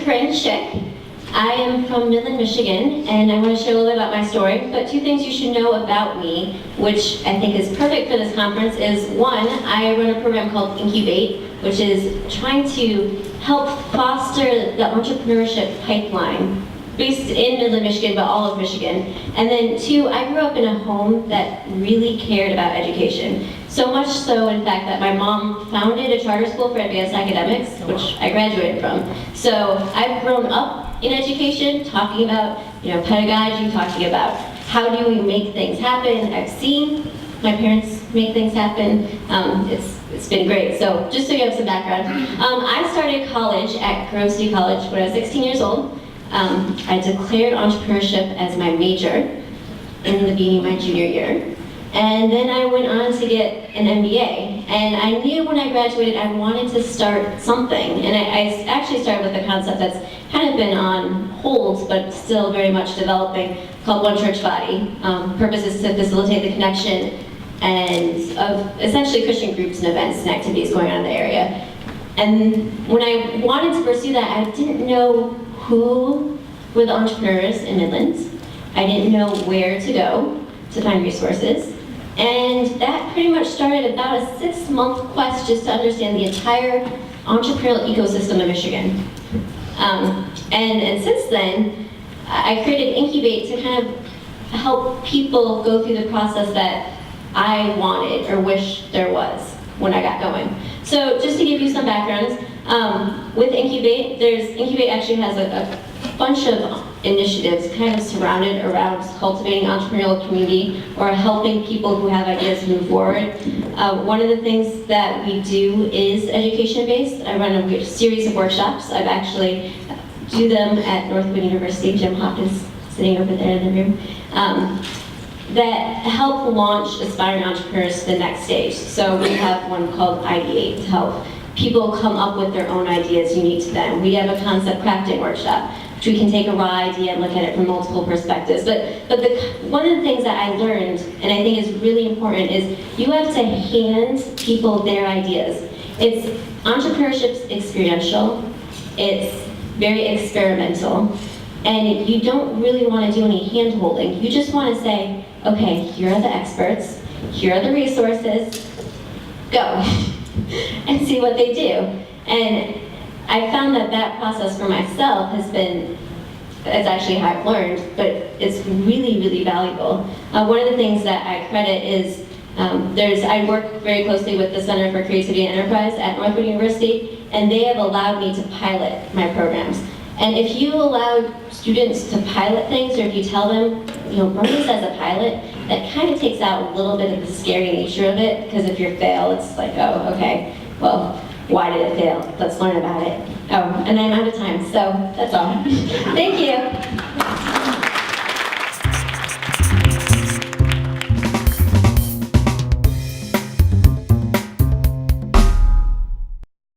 Caryn Shick. I am from Midland, Michigan, and I want to share a little bit about my story. But two things you should know about me, which I think is perfect for this conference, is one, I run a program called Incubate, which is trying to help foster the entrepreneurship pipeline based in Midland, Michigan, but all of Michigan. And then two, I grew up in a home that really cared about education. So much so, in fact, that my mom founded a charter school for advanced academics, which I graduated from. So I've grown up in education, talking about pedagogy, talking about how do we make things happen. I've seen my parents make things happen. It's been great. So just so you have some background, I started college at Grove City College when I was 16 years old. I declared entrepreneurship as my major in the beginning of my junior year. And then I went on to get an MBA. And I knew when I graduated I wanted to start something. And I actually started with a concept that's kind of been on hold, but still very much developing, called One Church Body. Purpose is to facilitate the connection and of essentially Christian groups and events and activities going on in the area. And when I wanted to pursue that, I didn't know who were the entrepreneurs in Midland. I didn't know where to go to find resources. And that pretty much started about a 6-month quest just to understand the entire entrepreneurial ecosystem of Michigan. And since then, I created Incubate to kind of help people go through the process that I wanted or wish there was when I got going. So just to give you some background, with Incubate, Incubate actually has a bunch of initiatives kind of surrounded around cultivating entrepreneurial community or helping people who have ideas move forward. One of the things that we do is education-based. I run a series of workshops. I've actually do them at Northwood University. Jim Hopkins sitting over there in the room. That help launch aspiring entrepreneurs to the next stage. So we have one called Ideate to help people come up with their own ideas unique to them. We have a concept crafting workshop, which we can take a raw idea and look at it from multiple perspectives. But one of the things that I learned, and I think is really important, is you have to hand people their ideas. Entrepreneurship's experiential, it's very experimental, and you don't really want to do any hand-holding. You just want to say, okay, here are the experts, here are the resources, go, and see what they do. And I found that process for myself it's actually how I've learned, but it's really, really valuable. One of the things that I credit is, I work very closely with the Center for Creativity and Enterprise at Northwood University, and they have allowed me to pilot my programs. And if you allow students to pilot things, or if you tell them, run this as a pilot, that kind of takes out a little bit of the scary nature of it, because if you fail, it's like, oh, okay, well, why did it fail? Let's learn about it. Oh, and I'm out of time, so that's all. Thank you.